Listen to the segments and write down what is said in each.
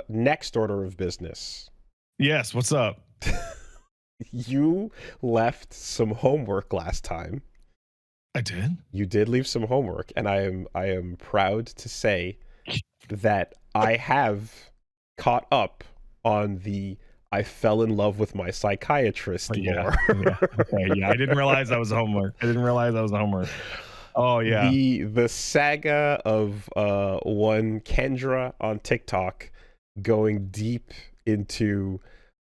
next order of business. Yes, what's up? You left some homework last time. I did? You did leave some homework, and I am proud to say that I have caught up on the I fell in love with my psychiatrist lore. Okay, I didn't realize that was homework. Oh yeah. The saga of one Kendra on TikTok going deep into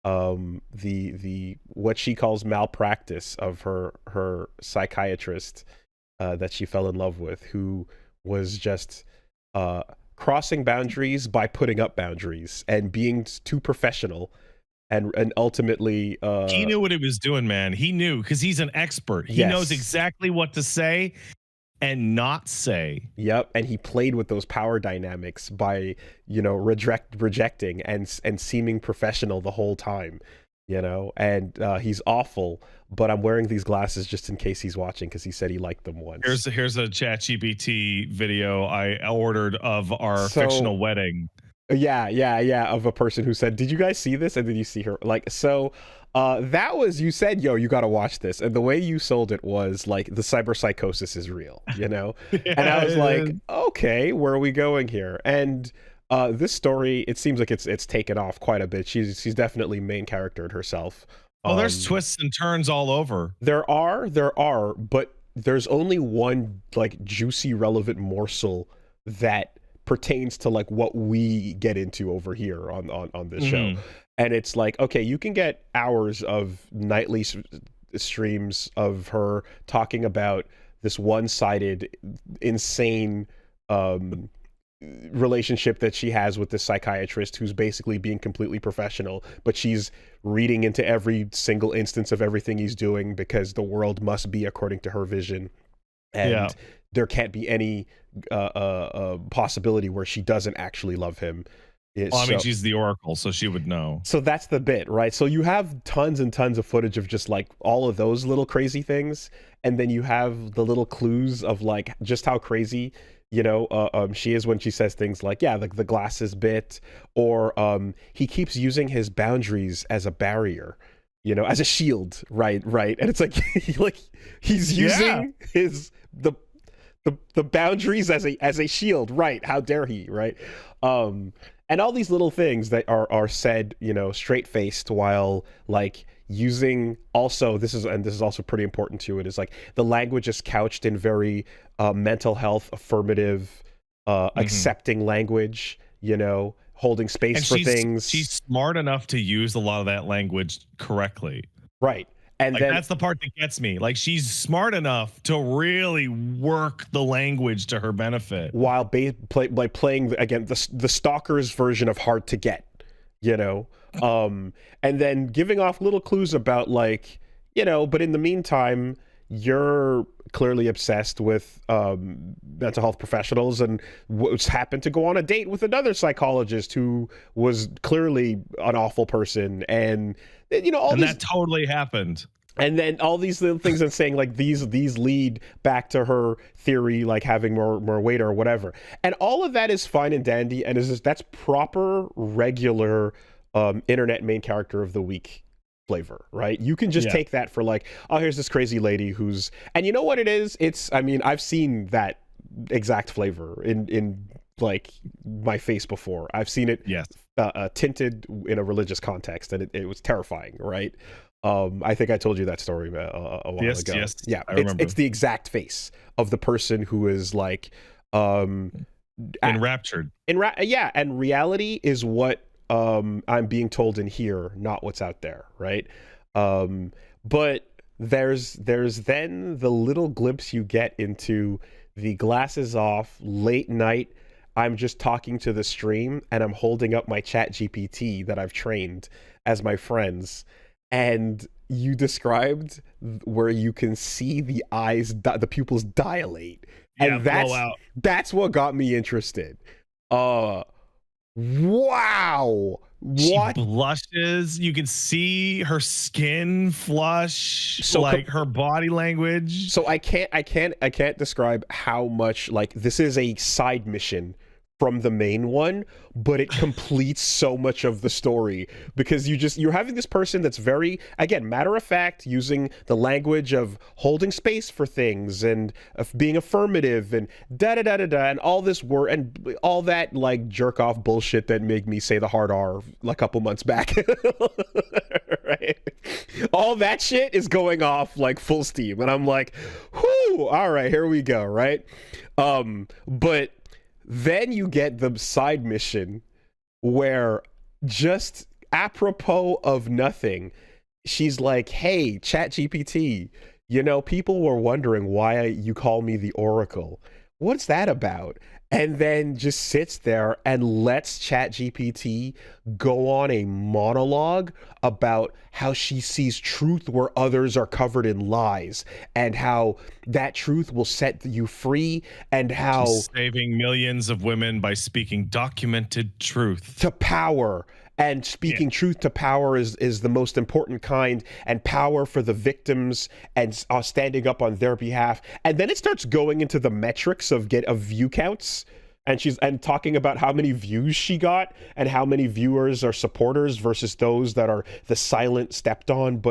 the what she calls malpractice of her psychiatrist that she fell in love with, who was just crossing boundaries by putting up boundaries and being too professional, and ultimately He knew what he was doing, man. He knew, because he's an expert. He knows exactly what to say and not say. Yep, and he played with those power dynamics by, rejecting and seeming professional the whole time, and he's awful. But I'm wearing these glasses just in case he's watching, because he said he liked them once. Here's a ChatGPT video I ordered of our fictional wedding. Yeah, of a person who said, "Did you guys see this?" And then you see her that was, you said, "Yo, you got to watch this," and the way you sold it was like the cyberpsychosis is real, Yeah, and I was like, okay, where are we going here? And this story, it seems like it's taken off quite a bit. She's definitely main charactered herself. Oh, there's twists and turns all over. There are, but there's only one like juicy, relevant morsel that pertains to like what we get into over here on this show. And it's like, okay, you can get hours of nightly streams of her talking about this one-sided, insane relationship that she has with this psychiatrist who's basically being completely professional, but she's reading into every single instance of everything he's doing because the world must be according to her vision. And there can't be any possibility where she doesn't actually love him. I mean, she's the Oracle, so she would know. So that's the bit, right? So you have tons and tons of footage of just like all of those little crazy things, and then you have the little clues of like just how crazy she is when she says things like, like the glasses bit, or he keeps using his boundaries as a barrier, as a shield, right? And it's like he's using the boundaries as a shield, right? How dare he, right? And all these little things that are said, straight-faced, while like using also, this is also pretty important to it, is like the language is couched in very mental health affirmative, accepting language, holding space for things. She's smart enough to use a lot of that language correctly, right? And like, that's the part that gets me. Like, she's smart enough to really work the language to her benefit, while playing again the stalker's version of hard to get, and then giving off little clues about like, but in the meantime, you're clearly obsessed with mental health professionals and happened to go on a date with another psychologist who was clearly an awful person, and that totally happened. And then all these little things and saying like these lead back to her theory, like having more weight or whatever. And all of that is fine and dandy, and that's proper, regular internet main character of the week flavor, right? You can just take that for like, oh, here's this crazy lady who's, and you know what it is? I've seen that exact flavor in like my face before. I've seen it tinted in a religious context, and it was terrifying, right? I think I told you that story a while ago. Yes, yeah, I remember. It's the exact face of the person who is like enraptured. And reality is what I'm being told in here, not what's out there, right? But there's then the little glimpse you get into the glasses off, late night. I'm just talking to the stream, and I'm holding up my ChatGPT that I've trained as my friends. And you described where you can see the eyes, the pupils dilate, and that's what got me interested. Wow, she blushes. You can see her skin flush, so like her body language. So I can't describe how much, like, this is a side mission from the main one, but it completes so much of the story because you're having this person that's very, again, matter of fact, using the language of holding space for things and of being affirmative and da da da da da and all this word and all that like jerk off bullshit that made me say the hard R a couple months back. Right? All that shit is going off like full steam, and I'm like, whoo, all right, here we go, right? But then you get the side mission where, just apropos of nothing, she's like, hey, ChatGPT, people were wondering why you call me the Oracle. What's that about? And then just sits there and lets ChatGPT go on a monologue about how she sees truth where others are covered in lies, and how that truth will set you free, and how she's saving millions of women by speaking documented truth to power. And speaking truth to power is the most important kind, and power for the victims, and standing up on their behalf. And then it starts going into the metrics of view counts, and talking about how many views she got and how many viewers are supporters versus those that are the silent stepped on.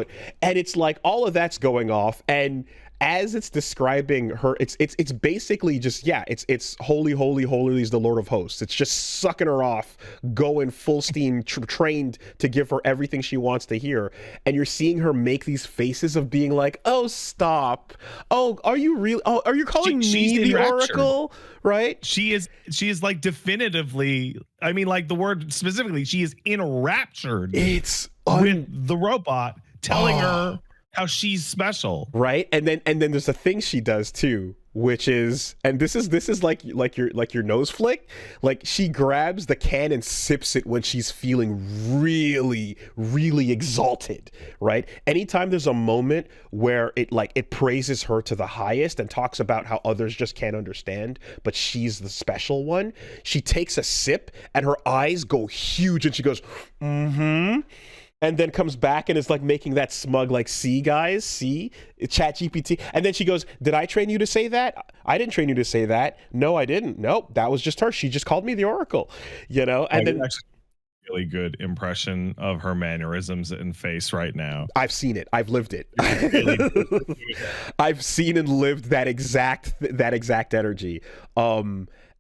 And it's like all of that's going off, and as it's describing her, it's basically just, it's holy, holy, holy is the Lord of hosts. It's just sucking her off, going full steam, trained to give her everything she wants to hear. And you're seeing her make these faces of being like, oh, stop. Oh, are you real? Oh, are you calling me the Oracle? Right? She is like definitively, I mean, like the word specifically, she is enraptured with the robot telling her how she's special, right? And then there's a thing she does too, which is, and this is like your nose flick. Like, she grabs the can and sips it when she's feeling really, really exalted, right? Anytime there's a moment where it praises her to the highest and talks about how others just can't understand, but she's the special one, she takes a sip and her eyes go huge and she goes, mm-hmm. And then comes back and is like making that smug, like, see, guys, see, ChatGPT. And then she goes, did I train you to say that? I didn't train you to say that. No, I didn't. Nope, that was just her. She just called me the Oracle, And then actually, really good impression of her mannerisms and face right now. I've seen it. I've lived it. I've seen and lived that exact energy.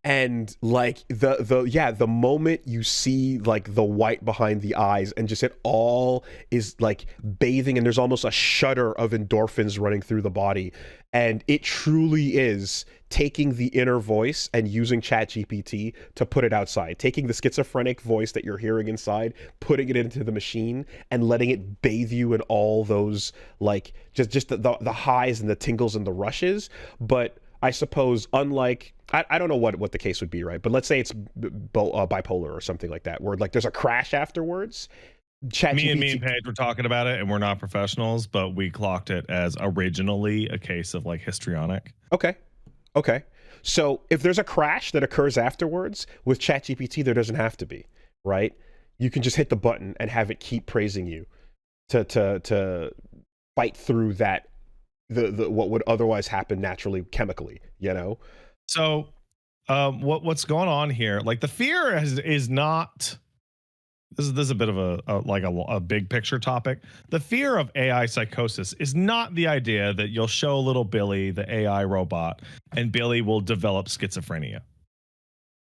And like the moment you see like the white behind the eyes and just it all is like bathing, and there's almost a shudder of endorphins running through the body. And it truly is taking the inner voice and using ChatGPT to put it outside, taking the schizophrenic voice that you're hearing inside, putting it into the machine and letting it bathe you in all those, like, just the highs and the tingles and the rushes. But I suppose, unlike, I don't know what the case would be, right? But let's say it's bipolar or something like that, where like there's a crash afterwards. Me and Paige were talking about it, and we're not professionals, but we clocked it as originally a case of like histrionic. Okay. So if there's a crash that occurs afterwards with ChatGPT, there doesn't have to be, right? You can just hit the button and have it keep praising you to fight through that. The what would otherwise happen naturally chemically, So what's going on here, like the fear is not, this is a bit of a big picture topic. The fear of AI psychosis is not the idea that you'll show little Billy, the AI robot, and Billy will develop schizophrenia.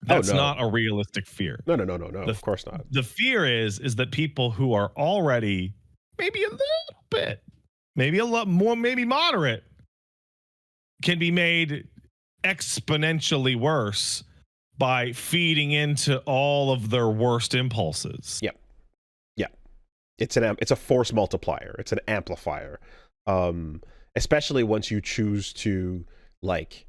That's not a realistic fear. No, of course not. The fear is that people who are already maybe a little bit, maybe a lot more, maybe moderate, can be made exponentially worse by feeding into all of their worst impulses. Yep. It's a force multiplier. It's an amplifier. Especially once you choose to, like,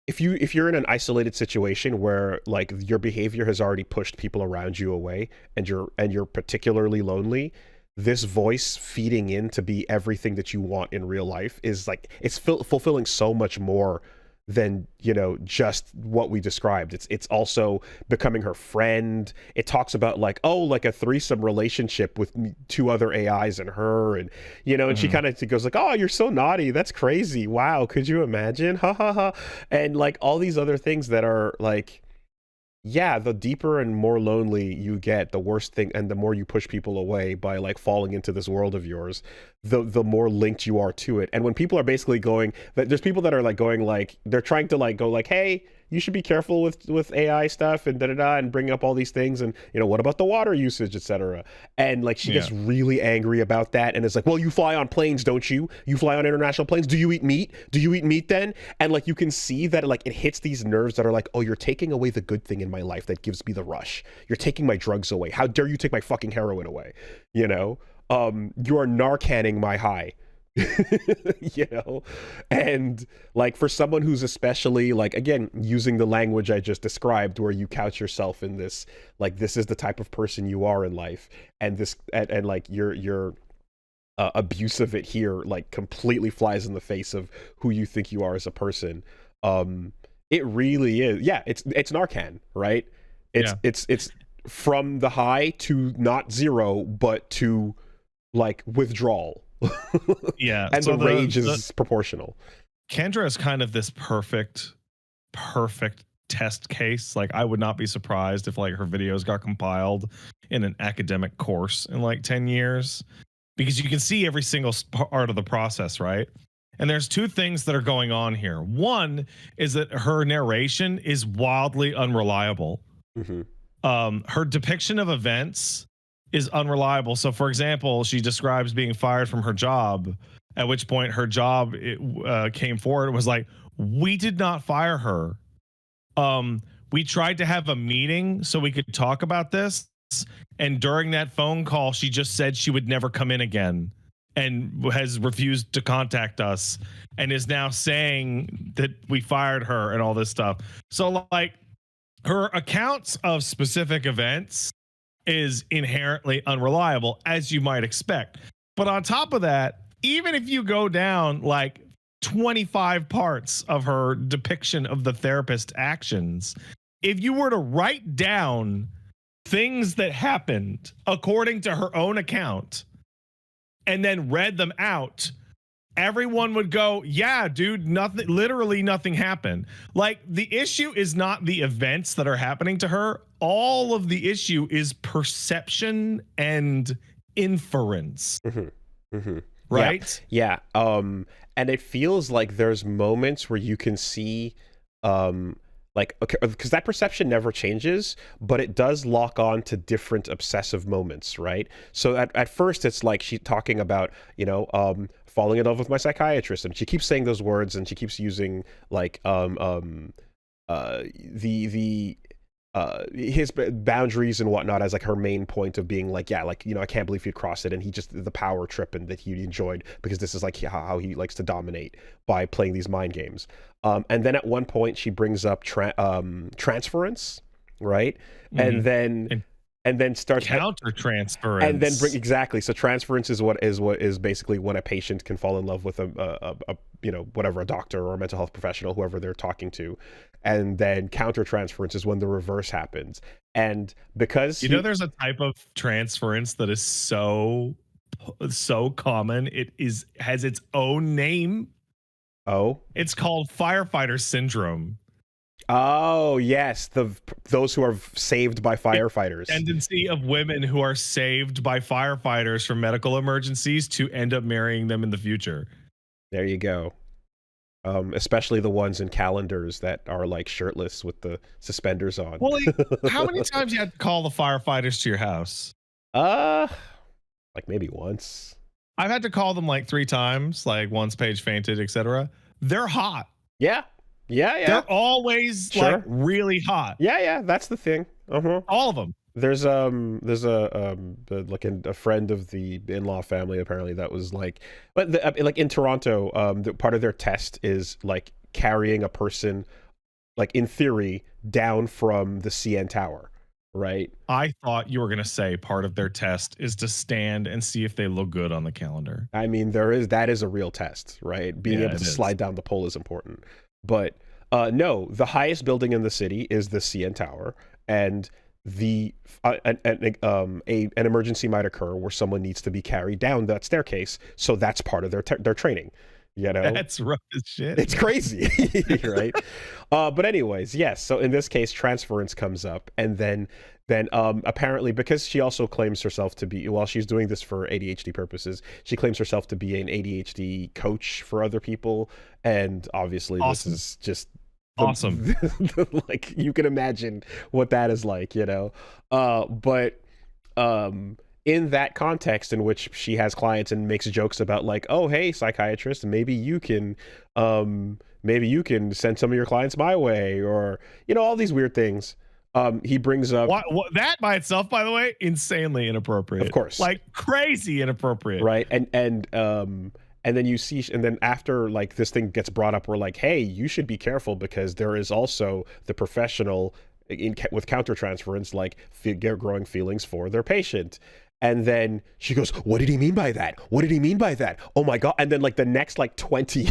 if you're in an isolated situation where like your behavior has already pushed people around you away, and you're particularly lonely, this voice feeding in to be everything that you want in real life is like, it's fulfilling so much more than just what we described. It's also becoming her friend. It talks about like, like a threesome relationship with two other AIs and her, and and she kind of goes like, oh, you're so naughty, that's crazy, wow, could you imagine, ha ha ha, and like all these other things that are like, yeah, the deeper and more lonely you get, the worse thing, and the more you push people away by like falling into this world of yours, the more linked you are to it. And when people are basically going, there's people that are like going like they're trying to like go like, hey, you should be careful with AI stuff and da da da, and bring up all these things, and what about the water usage, etc. And like she Yeah. gets really angry about that, and it's like, well, you fly on planes, don't you? You fly on international planes. Do you eat meat? Do you eat meat then? And like you can see that like it hits these nerves that are like, oh, you're taking away the good thing in my life that gives me the rush. You're taking my drugs away. How dare you take my fucking heroin away? You know, you are Narcaning my high. And like for someone who's especially like again using the language I just described, where you couch yourself in this like this is the type of person you are in life, and this and like your abuse of it here like completely flies in the face of who you think you are as a person. It really is, yeah, it's Narcan, right? It's from the high to not zero, but to like withdrawal. Yeah. And So the rage is proportional. Kendra is kind of this perfect test case. Like I would not be surprised if like her videos got compiled in an academic course in like 10 years, because you can see every single part of the process, right? And there's two things that are going on here. One is that her narration is wildly unreliable. Her depiction of events is unreliable. So, for example, she describes being fired from her job, at which point her job came forward and was like, we did not fire her. We tried to have a meeting so we could talk about this. And during that phone call, she just said she would never come in again and has refused to contact us and is now saying that we fired her and all this stuff. So, like, her accounts of specific events is inherently unreliable, as you might expect. But on top of that, even if you go down like 25 parts of her depiction of the therapist's actions, if you were to write down things that happened according to her own account and then read them out, everyone would go, yeah, dude, nothing, literally nothing happened. Like the issue is not the events that are happening to her. All of the issue is perception and inference. Right? Yeah. And it feels like there's moments where you can see like, okay, because that perception never changes, but it does lock on to different obsessive moments, right? So at first it's like she's talking about, falling in love with my psychiatrist, and she keeps saying those words, and she keeps using like his boundaries and whatnot as like her main point of being like, yeah, like, I can't believe he'd cross it, and he just the power trip and that he enjoyed, because this is like how he likes to dominate by playing these mind games. And then at one point she brings up transference, right? And then starts counter-transference, and then exactly. So transference is what is basically when a patient can fall in love with a whatever, a doctor or a mental health professional, whoever they're talking to, and then counter-transference is when the reverse happens. And because there's a type of transference that is so common, has its own name. Oh, it's called firefighter syndrome. Oh yes, those who are saved by firefighters. The tendency of women who are saved by firefighters from medical emergencies to end up marrying them in the future. There you go. Especially the ones in calendars that are like shirtless with the suspenders on. Well, how many times you had to call the firefighters to your house? Like maybe once. I've had to call them like 3 times, like once Paige fainted, etc. They're hot. Yeah. They're always like really hot. Yeah, that's the thing. All of them. There's a friend of the in-law family apparently that was like, but like in Toronto, part of their test is like carrying a person, like in theory, down from the CN Tower, right? I thought you were gonna say part of their test is to stand and see if they look good on the calendar. I mean, that is a real test, right? Being able to slide down the pole is important. But no, the highest building in the city is the CN Tower, and an emergency might occur where someone needs to be carried down that staircase. So that's part of their training. you know? That's rough as shit. It's crazy, right? But anyways, yes. So in this case, transference comes up, and then apparently, because she also claims herself to be, while she's doing this for ADHD purposes, she claims herself to be an ADHD coach for other people, and obviously this Awesome. is just Awesome. like you can imagine what that is like, you know. But in that context in which she has clients and makes jokes about like, oh hey psychiatrist, maybe you can send some of your clients my way, or you know, all these weird things. He brings up, What that by itself, by the way, insanely inappropriate. of course, Like crazy inappropriate. right? And then you see, and then after like this thing gets brought up, we're like, hey, you should be careful because there is also the professional with countertransference, like growing feelings for their patient. And then she goes, what did he mean by that? What did he mean by that? Oh my God. And then like the next like 20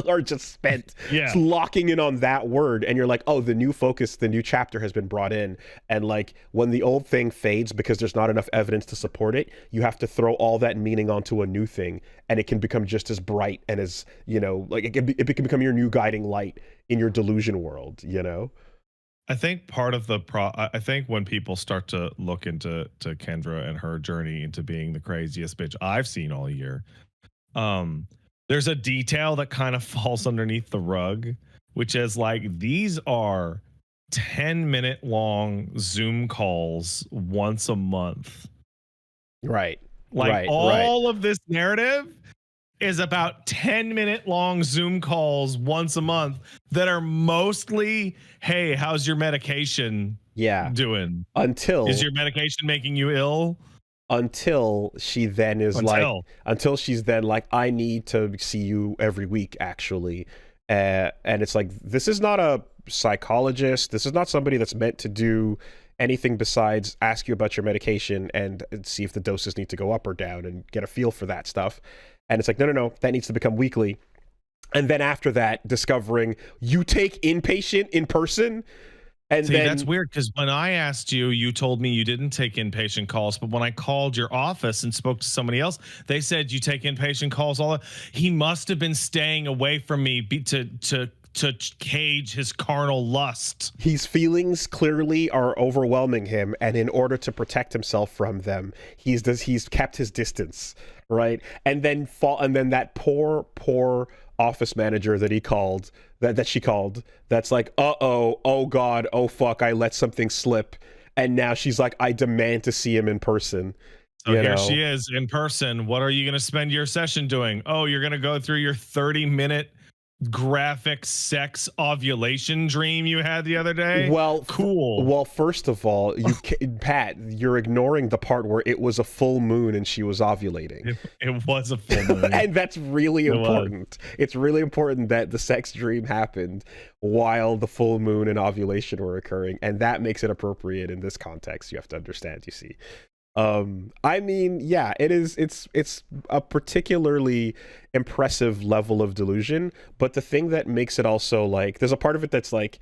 are just spent locking in on that word. And you're like, oh, the new focus, the new chapter has been brought in. And like when the old thing fades because there's not enough evidence to support it, you have to throw all that meaning onto a new thing. And it can become just as bright and as, you know, like it can become your new guiding light in your delusion world, you know? I think part of the I think when people start to look into Kendra and her journey into being the craziest bitch I've seen all year, there's a detail that kind of falls underneath the rug, which is like these are 10-minute long Zoom calls once a month. Right. Like all of this narrative is about 10-minute long Zoom calls once a month that are mostly, hey, how's your medication doing? Is your medication making you ill? Until she then is until she's then like, I need to see you every week, actually. And it's like, this is not a psychologist. This is not somebody that's meant to do anything besides ask you about your medication and see if the doses need to go up or down and get a feel for that stuff. And it's like, no, that needs to become weekly. And then after that, discovering you take inpatient in person. And see, then that's weird because when I asked you, you told me you didn't take inpatient calls. But when I called your office and spoke to somebody else, they said you take inpatient calls. He must have been staying away from me to cage his carnal lust. His feelings clearly are overwhelming him, and in order to protect himself from them, he's kept his distance, right? And then that poor office manager that he called, that she called, that's like, oh God, oh fuck, I let something slip, and now she's like, I demand to see him in person. So here she is in person. What are you going to spend your session doing? Oh, you're going to go through your 30-minute graphic sex ovulation dream you had the other day. Well, cool. Well, first of all, Pat, you're ignoring the part where it was a full moon and she was ovulating. It was a full moon. And that's really important. It's really important that the sex dream happened while the full moon and ovulation were occurring, and that makes it appropriate in this context. You have to understand, you see. I mean, yeah, it's a particularly impressive level of delusion, but the thing that makes it also like, there's a part of it that's like,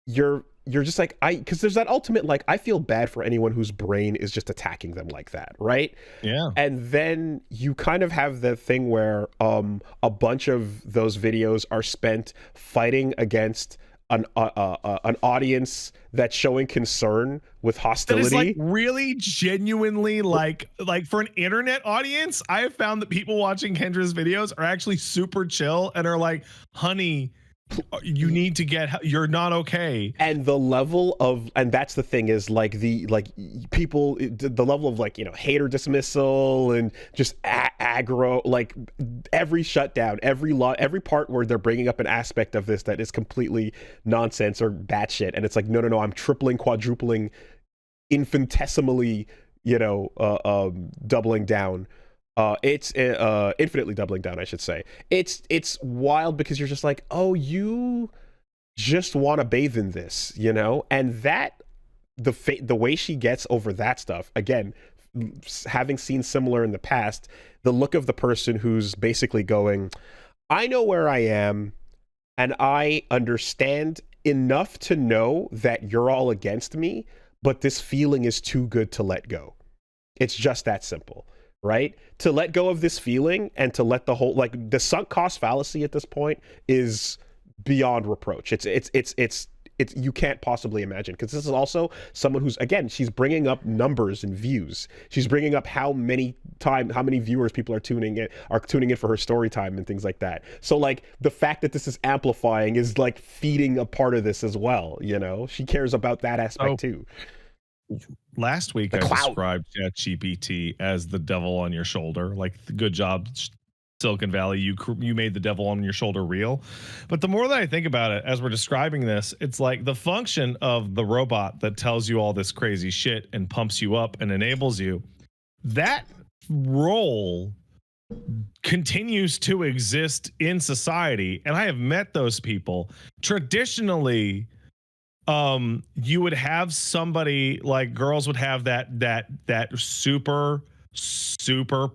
you're just like, because there's that ultimate, like, I feel bad for anyone whose brain is just attacking them like that, right? Yeah. And then you kind of have the thing where a bunch of those videos are spent fighting against an audience that's showing concern with hostility. That is like really genuinely like for an internet audience, I have found that people watching Kendra's videos are actually super chill and are like, honey, you need to you're not okay. And the level of, and that's the thing is like the level of like, you know, hater dismissal and just aggro, like every shutdown, every part where they're bringing up an aspect of this that is completely nonsense or batshit, and it's like, no, I'm tripling, quadrupling, infinitesimally, you know, doubling down. It's infinitely doubling down, I should say. It's wild because you're just like, oh, you just want to bathe in this, you know? And that, the way she gets over that stuff, again, having seen similar in the past, the look of the person who's basically going, I know where I am, and I understand enough to know that you're all against me, but this feeling is too good to let go. It's just that simple. right? To let go of this feeling and to let the whole, like, the sunk cost fallacy at this point is beyond reproach. It's you can't possibly imagine, because this is also someone who's, again, she's bringing up numbers and views. She's bringing up how many viewers people are tuning in for her story time and things like that. So like the fact that this is amplifying is like feeding a part of this as well. You know, she cares about that aspect too. Last week I described ChatGPT as the devil on your shoulder. Like, good job, Silicon Valley, you made the devil on your shoulder real. But the more that I think about it, as we're describing this, it's like the function of the robot that tells you all this crazy shit and pumps you up and enables you, that role continues to exist in society. And I have met those people. Traditionally, you would have somebody, like, girls would have that super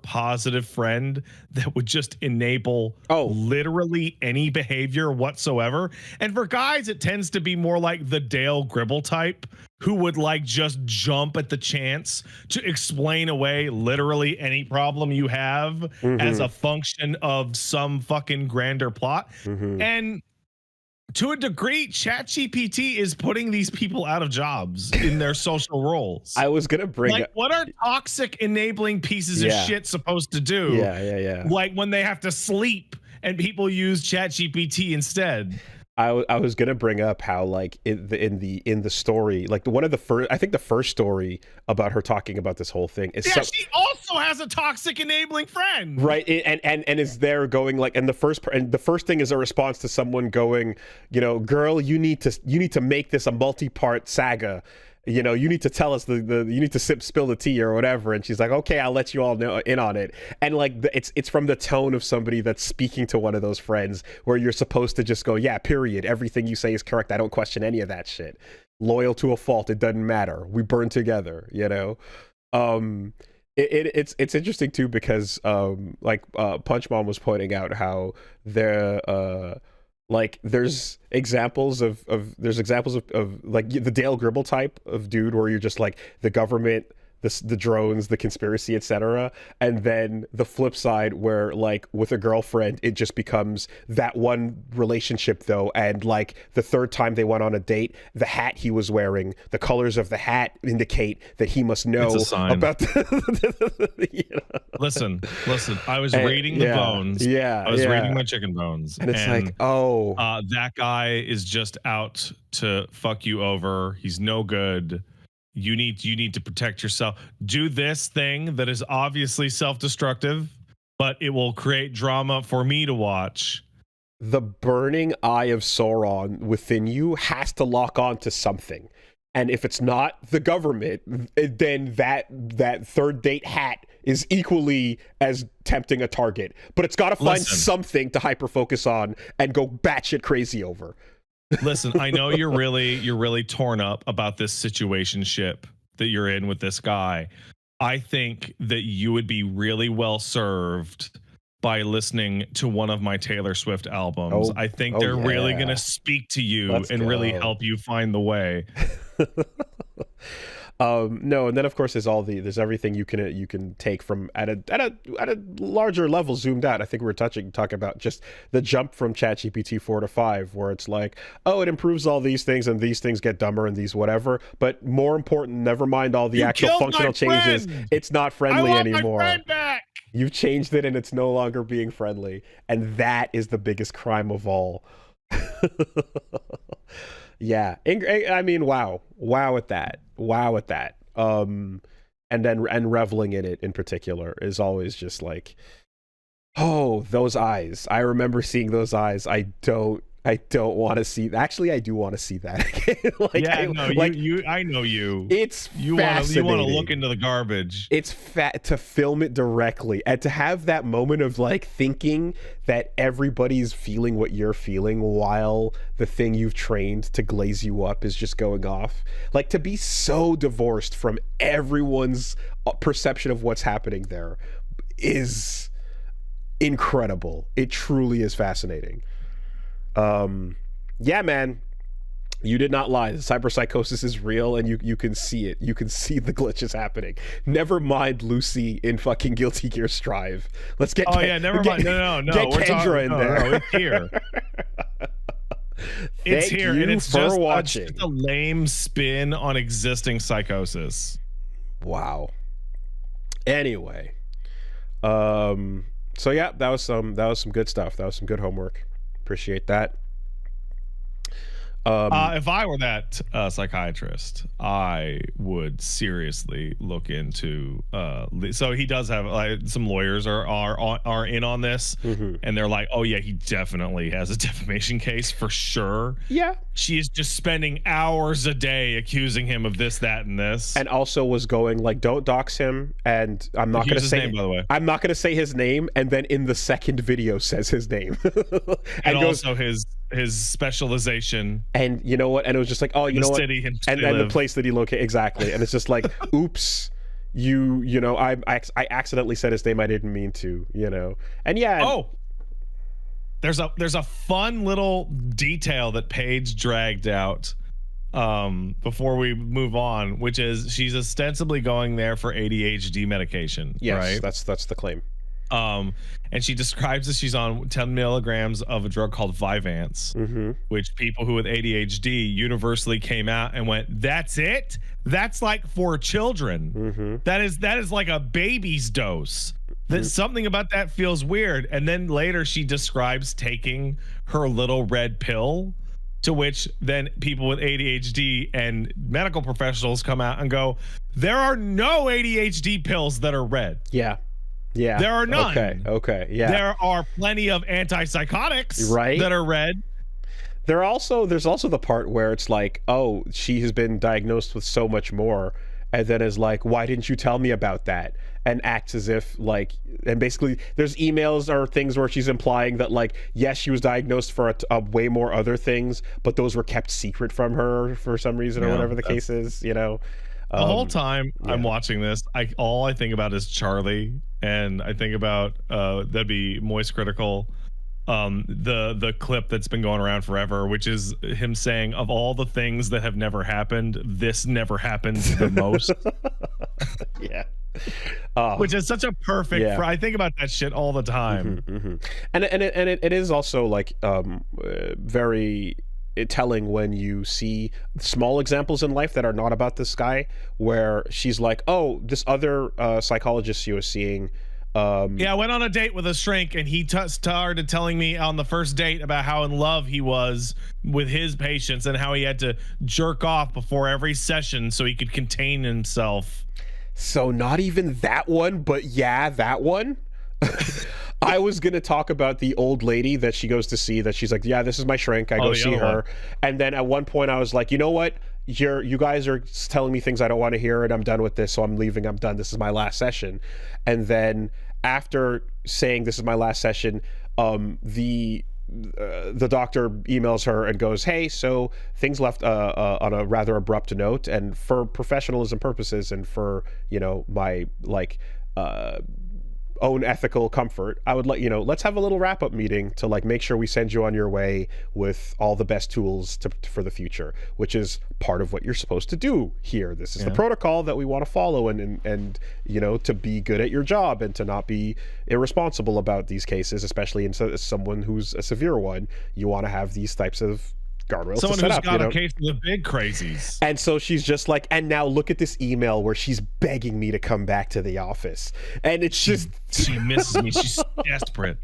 positive friend that would just enable literally any behavior whatsoever. And for guys, it tends to be more like the Dale Gribble type, who would like just jump at the chance to explain away literally any problem you have as a function of some fucking grander plot. And to a degree, ChatGPT is putting these people out of jobs in their social roles. I was gonna bring, like, what are toxic enabling pieces of shit supposed to do? Yeah. Like when they have to sleep and people use ChatGPT instead. I was gonna bring up how, like, in the story, like one of the first, I think the first story about her talking about this whole thing is she also has a toxic enabling friend, right? And is there going, like, and the first thing is a response to someone going, you know, girl, you need to make this a multi-part saga. You know, you need to tell us you need to spill the tea or whatever. And she's like, okay, I'll let you all know in on it. And like, it's from the tone of somebody that's speaking to one of those friends, where you're supposed to just go, yeah, period. Everything you say is correct. I don't question any of that shit. Loyal to a fault. It doesn't matter. We burn together, you know? It's interesting too, because Punch Mom was pointing out how like there's examples of like the Dale Gribble type of dude, where you're just like the government, the drones, the conspiracy, etc. And then the flip side, where like with a girlfriend, it just becomes that one relationship though. And like the third time they went on a date, the hat he was wearing, the colors of the hat indicate that he must know about you know? Listen, I was reading the bones. I was reading my chicken bones. And it's like, that guy is just out to fuck you over. He's no good. You need to protect yourself. Do this thing that is obviously self-destructive, but it will create drama for me to watch. The burning eye of Sauron within you has to lock on to something. And if it's not the government, then that third date hat is equally as tempting a target. But it's got to find something to hyper-focus on and go batshit crazy over. Listen, I know you're really torn up about this situationship that you're in with this guy. I think that you would be really well served by listening to one of my Taylor Swift albums. I think they're really going to speak to you really help you find the way. No, and then of course there's everything you can take from at a larger level, zoomed out. I think we were talking about just the jump from ChatGPT 4 to 5, where it's like, oh, it improves all these things and these things get dumber and these whatever, but more important, never mind all the actual functional changes. It's not friendly anymore. My friend back. You've changed it and it's no longer being friendly, and that is the biggest crime of all. Yeah, I mean, wow at that. And reveling in it in particular is always just like, oh, those eyes. I remember seeing those eyes. I don't want to see. Actually, I do want to see that again. I know you. It's you want to look into the garbage. It's to film it directly and to have that moment of like thinking that everybody's feeling what you're feeling while the thing you've trained to glaze you up is just going off. Like, to be so divorced from everyone's perception of what's happening there is incredible. It truly is fascinating. Yeah, man. You did not lie. The cyberpsychosis is real, and you can see it. You can see the glitches happening. Never mind Lucy in fucking Guilty Gear Strive. Let's get. Never mind. No. Get We're Kendra in there. No, it's here. It's Thank here, you and it's for just watching. a lame spin on existing psychosis. Wow. Anyway, so yeah, that was some good stuff. That was some good homework. Appreciate that. If I were that psychiatrist, I would seriously look into. So he does have some lawyers are in on this, and they're like, "Oh yeah, he definitely has a defamation case for sure." Yeah, she is just spending hours a day accusing him of this, that, and this, and also was going like, "Don't dox him." And I'm not going to say his name, by the way. I'm not going to say his name, and then in the second video says his name, and goes, also his specialization, and you know what, and it was just like, oh, you know what, and the place that he located, exactly. And it's just like, oops, you know, I accidentally said his name, I didn't mean to, you know. And yeah, there's a fun little detail that Paige dragged out before we move on, which is she's ostensibly going there for ADHD medication. Yes, right? that's the claim. And she describes that she's on 10 milligrams of a drug called Vyvanse, which people who with ADHD universally came out and went, "That's it? That's like for children. That is like a baby's dose. That something about that feels weird." And then later she describes taking her little red pill, to which then people with ADHD and medical professionals come out and go, "There are no ADHD pills that are red." Yeah, there are none. Okay, yeah. There are plenty of antipsychotics, right, that are red. There's also the part where it's like, oh, she has been diagnosed with so much more, and then is like, why didn't you tell me about that? And acts as if like, and basically there's emails or things where she's implying that like, yes, she was diagnosed for a way more other things, but those were kept secret from her for some reason, or whatever the case is, you know. The whole time I'm watching this, all I think about is Charlie, and I think about that'd be Moist Critical, the clip that's been going around forever, which is him saying, of all the things that have never happened, this never happened the most. Yeah. Which is such a perfect I think about that shit all the time. And it is also like very telling when you see small examples in life that are not about this guy, where she's like, oh, this other psychologist she was seeing, I went on a date with a shrink, and he started telling me on the first date about how in love he was with his patients and how he had to jerk off before every session so he could contain himself. So not even that one, but yeah, that one. I was going to talk about the old lady that she goes to see, that she's like, yeah, this is my shrink. I go see her. And then at one point I was like, you know what? You guys are telling me things I don't want to hear, and I'm done with this. So I'm leaving. I'm done. This is my last session. And then after saying this is my last session, the doctor emails her and goes, hey, so things left on a rather abrupt note, and for professionalism purposes and for, you know, my like own ethical comfort, I would let's have a little wrap-up meeting to like make sure we send you on your way with all the best tools for the future, which is part of what you're supposed to do here. This is the protocol that we want to follow, and you know, to be good at your job and to not be irresponsible about these cases, especially in someone who's a severe one. You want to have these types of guardrails. Someone who's got a case of the big crazies. And so she's just like, and now look at this email where she's begging me to come back to the office, and it's just she misses me. She's desperate.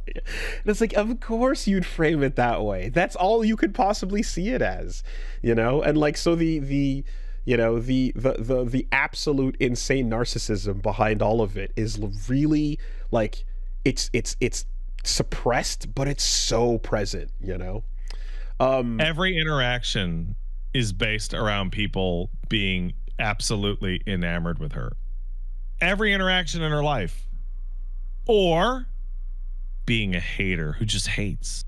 And it's like, of course you'd frame it that way. That's all you could possibly see it as, you know. And like, so the absolute insane narcissism behind all of it is really like, it's suppressed, but it's so present, you know. Every interaction is based around people being absolutely enamored with her. Every interaction in her life. Or being a hater who just hates.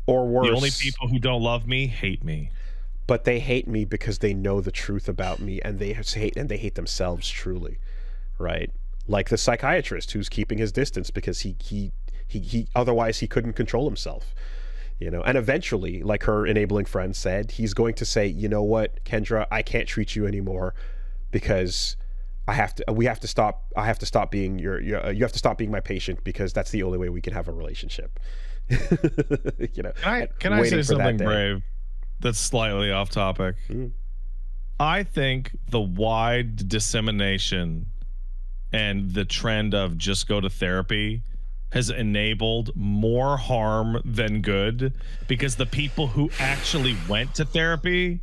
Or worse. The only people who don't love me hate me. But they hate me because they know the truth about me, and they hate themselves truly, right? Like the psychiatrist who's keeping his distance because he otherwise he couldn't control himself. And eventually, like her enabling friend said, he's going to say, you know what, Kendra, I can't treat you anymore because I have to stop being you have to stop being my patient because that's the only way we can have a relationship. Can I say something brave that's slightly off topic? I think the wide dissemination and the trend of just go to therapy has enabled more harm than good, because the people who actually went to therapy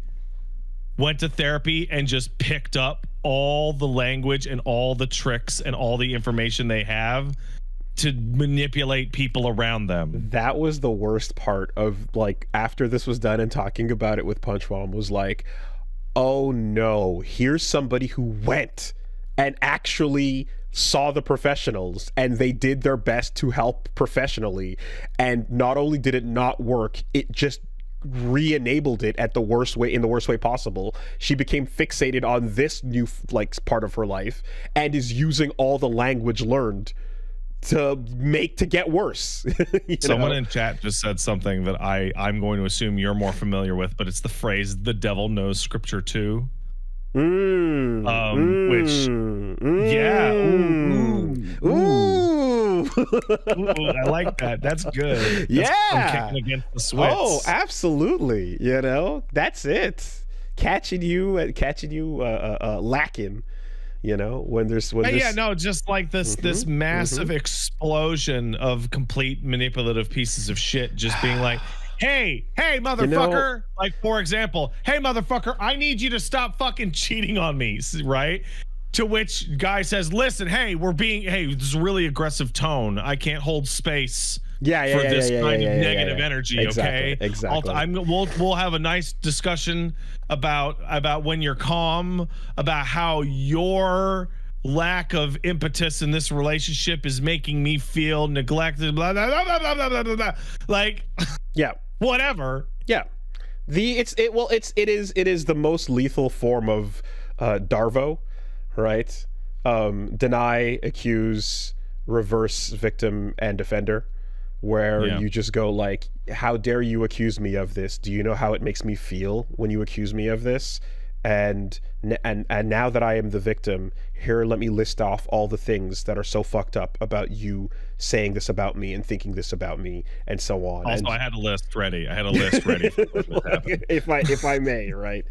and just picked up all the language and all the tricks and all the information they have to manipulate people around them. That was the worst part of, like, after this was done and talking about it with Punch Mom, was like, oh no, here's somebody who went and actually saw the professionals and they did their best to help professionally, and not only did it not work, it just re-enabled it in the worst way possible. She became fixated on this new part of her life and is using all the language learned to get worse. Someone in chat just said something that I'm going to assume you're more familiar with, but it's the phrase "the devil knows scripture too." Which yeah, ooh, I like that. That's good. That's kicking against the Swiss. Oh, absolutely. That's it. Catching you lacking. Just like this massive explosion of complete manipulative pieces of shit just being like, hey motherfucker, like, for example, hey motherfucker, I need you to stop fucking cheating on me, right? To which guy says, listen, hey, this is a really aggressive tone, I can't hold space for this kind of negative energy. Exactly, okay, exactly. We'll have a nice discussion about when you're calm, about how your lack of impetus in this relationship is making me feel neglected, blah blah blah blah blah blah blah, blah. Like, yeah, whatever. Yeah, it is the most lethal form of Darvo, right? Deny, accuse, reverse victim and defender, where you just go like, how dare you accuse me of this? Do you know how it makes me feel when you accuse me of this? And now that I am the victim, here, let me list off all the things that are so fucked up about you saying this about me and thinking this about me, and so on. Also, I had a list ready. For if I may, right?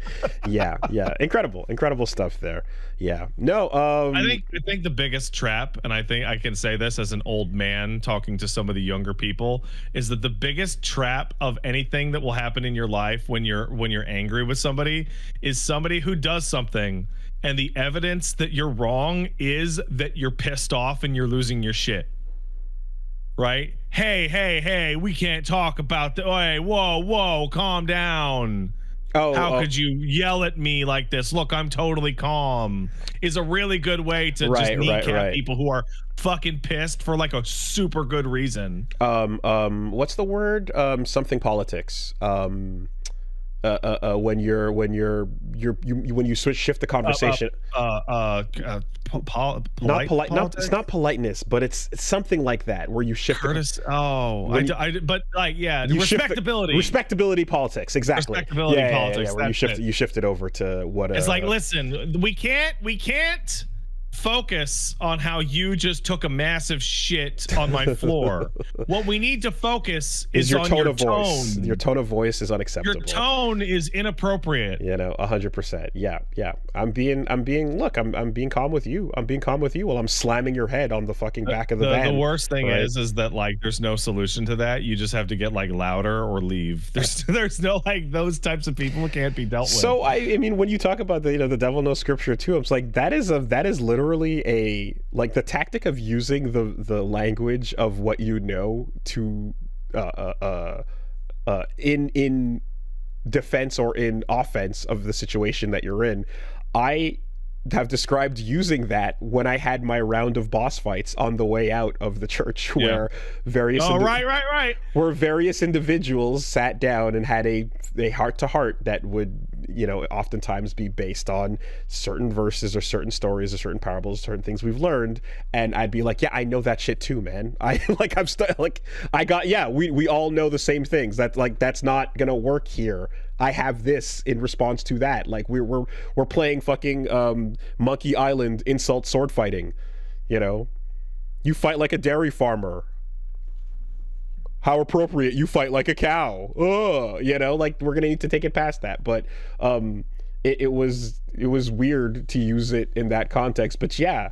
Yeah. Incredible stuff there. Yeah. No. I think the biggest trap, and I think I can say this as an old man talking to some of the younger people, is that the biggest trap of anything that will happen in your life when you're angry with somebody is somebody who does something, and the evidence that you're wrong is that you're pissed off and you're losing your shit. Right? Hey, we can't talk about the. Hey, whoa, calm down. How could you yell at me like this? Look, I'm totally calm. Is a really good way to just kneecap people who are fucking pissed for like a super good reason. What's the word? Something politics. When you shift the conversation. It's not politeness, but it's something like that, where you shift. Respectability politics, exactly. Respectability politics. Where you shift it over to what? It's like, listen, we can't focus on how you just took a massive shit on my floor. What we need to focus is your on tone your of voice. Your tone of voice is unacceptable. Your tone is inappropriate. 100%. Yeah. I'm being calm with you. I'm being calm with you while I'm slamming your head on the fucking back of the van. The worst thing is that, like, there's no solution to that. You just have to get like louder or leave. There's no, like, those types of people can't be dealt with. So I mean, when you talk about the devil knows scripture too, I'm like, that is literally a, like, the tactic of using the language of what you know to in defense or in offense of the situation that you're in. I have described using that when I had my round of boss fights on the way out of the church, where various right where various individuals sat down and had a heart to heart that would oftentimes be based on certain verses or certain stories or certain parables, certain things we've learned, and I'd be like, yeah, I know that shit too, man. We all know the same things. That's not gonna work here. I have this in response to that. Like we're playing fucking Monkey Island insult sword fighting. You fight like a dairy farmer. How appropriate, you fight like a cow. Like we're gonna need to take it past that. But it was weird to use it in that context. But yeah,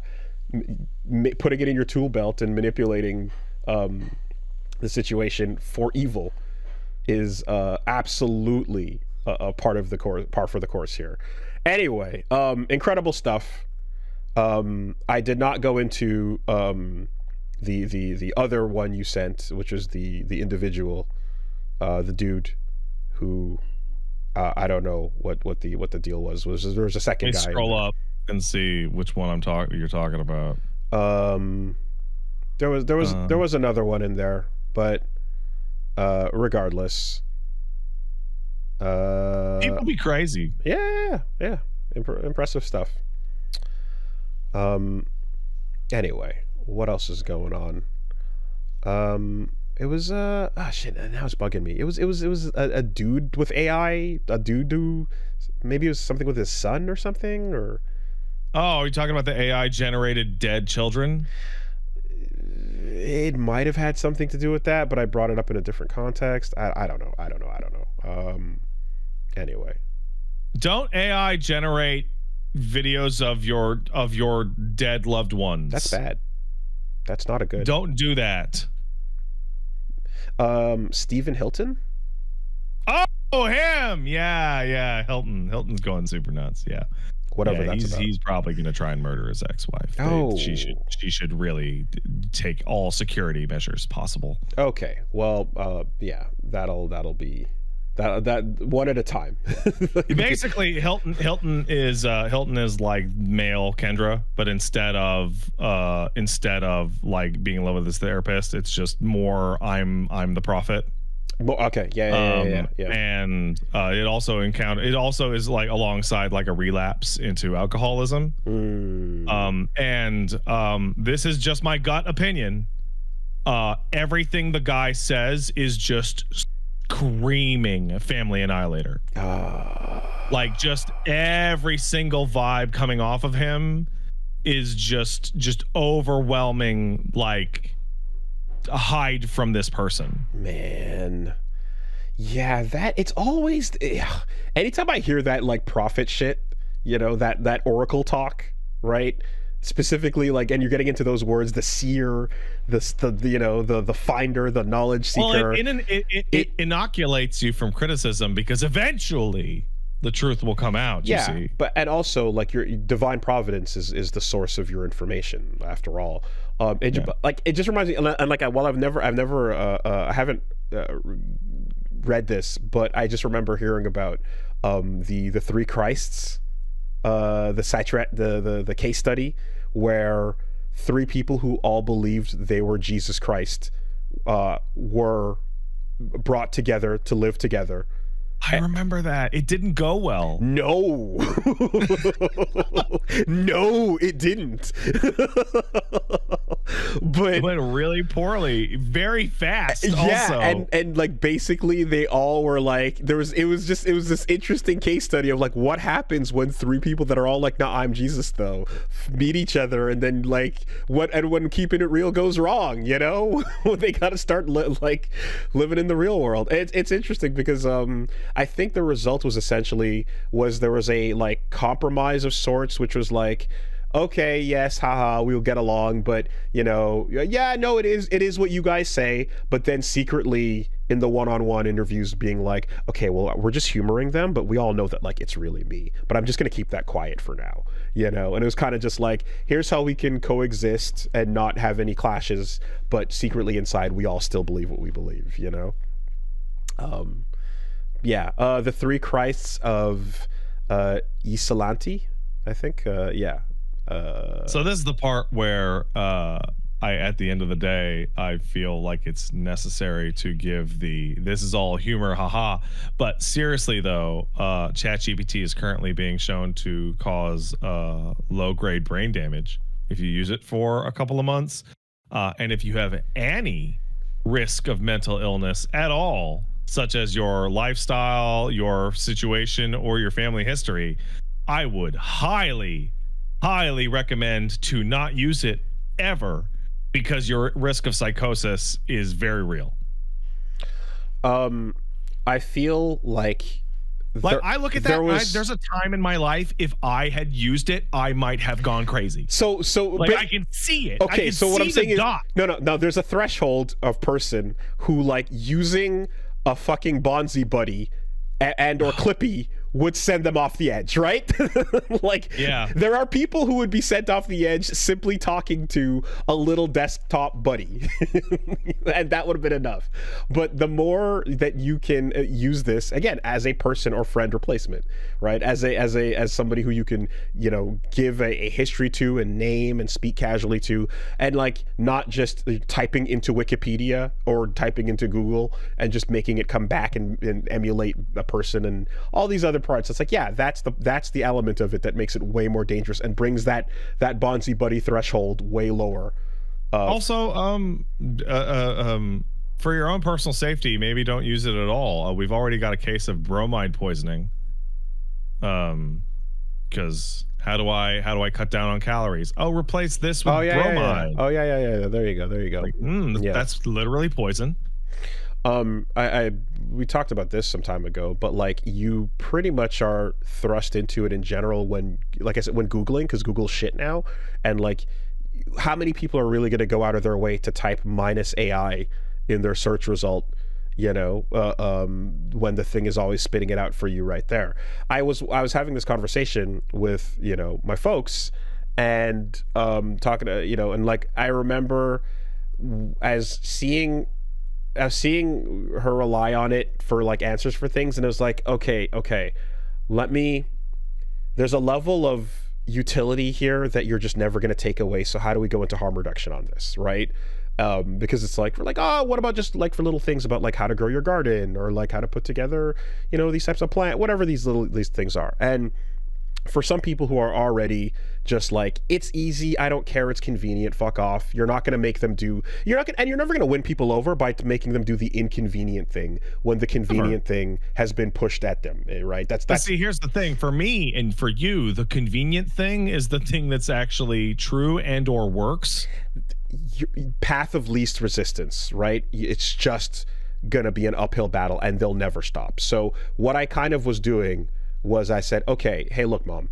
putting it in your tool belt and manipulating the situation for evil is absolutely a part of the par for the course here. Anyway, incredible stuff. I did not go into the other one you sent, which was the individual, the dude who I don't know what the deal was. There was a second guy. Scroll up and see which one you're talking about. There was another one in there, but regardless, people be crazy. Yeah. Impressive stuff. Anyway, what else is going on? It was shit. Now it's bugging me. It was a dude with AI. A dude who maybe it was something with his son or something. Or oh, are you talking about the AI generated dead children? It might have had something to do with that, but I brought it up in a different context. I don't know. Anyway, don't AI generate videos of your dead loved ones? That's bad. That's not a good. Don't do that. Stephen Hilton? Oh, him. Yeah. Hilton's going super nuts. Yeah. Whatever that's about. He's probably going to try and murder his ex-wife. She should really take all security measures possible. Okay. Well, yeah, that'll be that one at a time. Basically, Hilton is like male Kendra, but instead of like being in love with his therapist, it's just more I'm the prophet. Well, okay, yeah. And it also is like alongside like a relapse into alcoholism. This is just my gut opinion. Everything the guy says is just screaming Family Annihilator. Like just every single vibe coming off of him is just overwhelming. Like, hide from this person, man. Yeah, it's always anytime I hear that like prophet shit, that oracle talk, right? Specifically, like, and you're getting into those words, the seer, the finder, the knowledge seeker. Well, it inoculates you from criticism because eventually the truth will come out. You see? And also like your divine providence is the source of your information after all. It just reminds me, and like while I haven't read this, but I just remember hearing about the three Christs, the case study where three people who all believed they were Jesus Christ were brought together to live together. I remember that. It didn't go well. No. No, it didn't. But it went really poorly, very fast. Yeah, also. and like basically they all were like it was this interesting case study of like what happens when three people that are all like, "No, I'm Jesus," though, meet each other, and then like when keeping it real goes wrong, they got to start living in the real world. It's interesting because I think the result was there was a like compromise of sorts, which was like, okay, yes, haha, we'll get along, but it is what you guys say, but then secretly in the one-on-one interviews being like, okay, well, we're just humoring them, but we all know that like it's really me, but I'm just gonna keep that quiet for now, and it was kind of just like, here's how we can coexist and not have any clashes, but secretly inside we all still believe what we believe. The three Christs of Isolanti, I think. So this is the part where at the end of the day, I feel like it's necessary to give this is all humor, haha. But seriously though, ChatGPT is currently being shown to cause low grade brain damage if you use it for a couple of months. And if you have any risk of mental illness at all, such as your lifestyle, your situation, or your family history, I would highly, highly recommend to not use it ever, because your risk of psychosis is very real. I feel like I look at that. There's a time in my life, if I had used it, I might have gone crazy. So I can see it. Okay, so what I'm saying is, no. There's a threshold of person who, like, using a fucking Bonzi buddy and or Clippy would send them off the edge, right? Like, yeah, there are people who would be sent off the edge simply talking to a little desktop buddy, and that would have been enough. But the more that you can use this again as a person or friend replacement, right? As somebody who you can, you know, give a history to and name and speak casually to, and like not just typing into Wikipedia or typing into Google and just making it come back and emulate a person and all these other parts. It's like, yeah, that's the element of it that makes it way more dangerous and brings that Bonzi buddy threshold way lower. Also, for your own personal safety, maybe don't use it at all. We've already got a case of bromide poisoning. Because how do I cut down on calories? Oh, replace this with bromide. Oh yeah. There you go. Like, that's literally poison. We talked about this some time ago, but like, you pretty much are thrust into it in general when, like I said, when Googling, because Google's shit now, and like, how many people are really going to go out of their way to type -AI in their search result, you know, when the thing is always spitting it out for you right there. I was having this conversation with, you know, my folks, and talking to, you know, and like, I remember seeing her rely on it for like answers for things, and it was like, okay, there's a level of utility here that you're just never going to take away, so how do we go into harm reduction on this, right? Because it's like, we're like, oh, what about just like for little things about like how to grow your garden, or like how to put together, you know, these types of plant, whatever these things are. And for some people who are already just like, it's easy, I don't care, it's convenient, fuck off. You're not going to make them do, you're never going to win people over by making them do the inconvenient thing when the convenient thing has been pushed at them, right? That's See, here's the thing. For me and for you, the convenient thing is the thing that's actually true and or works. Path of least resistance, right? It's just gonna be an uphill battle, and they'll never stop. So what I kind of was doing was, I said, okay, hey, look, Mom,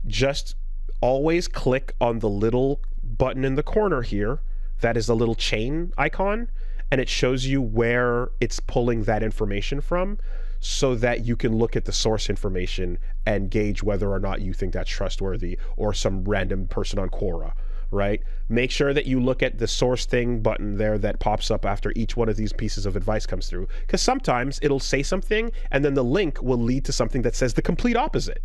just always click on the little button in the corner here that is a little chain icon, and it shows you where it's pulling that information from, so that you can look at the source information and gauge whether or not you think that's trustworthy or some random person on Quora, right? Make sure that you look at the source thing button there that pops up after each one of these pieces of advice comes through, because sometimes it'll say something and then the link will lead to something that says the complete opposite.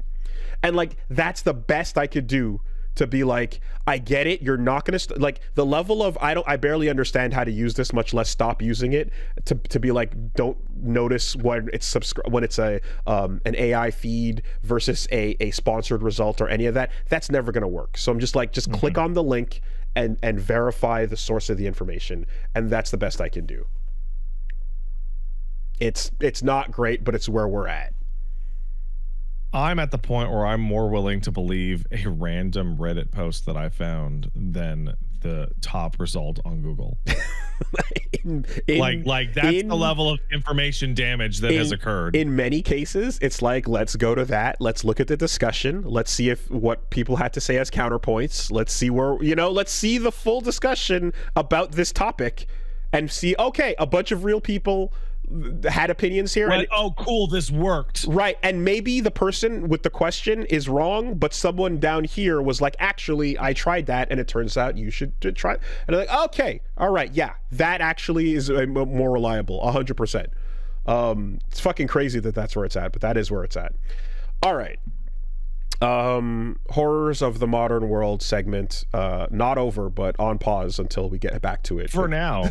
And like, that's the best I could do to be like, I get it, you're not gonna like, the level of I barely understand how to use this, much less stop using it, to be like, don't notice when it's when it's a an AI feed versus a sponsored result or any of that. That's never gonna work. So I'm just like, just click on the link and verify the source of the information, and that's the best I can do. It's not great, but it's where we're at. I'm at the point where I'm more willing to believe a random Reddit post that I found than the top result on Google. Like that's the level of information damage that has occurred. In many cases, it's like, let's go to that. Let's look at the discussion. Let's see what people had to say as counterpoints. Let's see where, you know, let's see the full discussion about this topic and see, okay, a bunch of real people had opinions here. Right. Oh, cool, this worked. Right. And maybe the person with the question is wrong, but someone down here was like, actually, I tried that, and it turns out you should try. And I'm like, okay, all right, yeah, that actually is more reliable, 100%. It's fucking crazy that that's where it's at, but that is where it's at. All right. Horrors of the modern world segment, not over, but on pause until we get back to it. For now.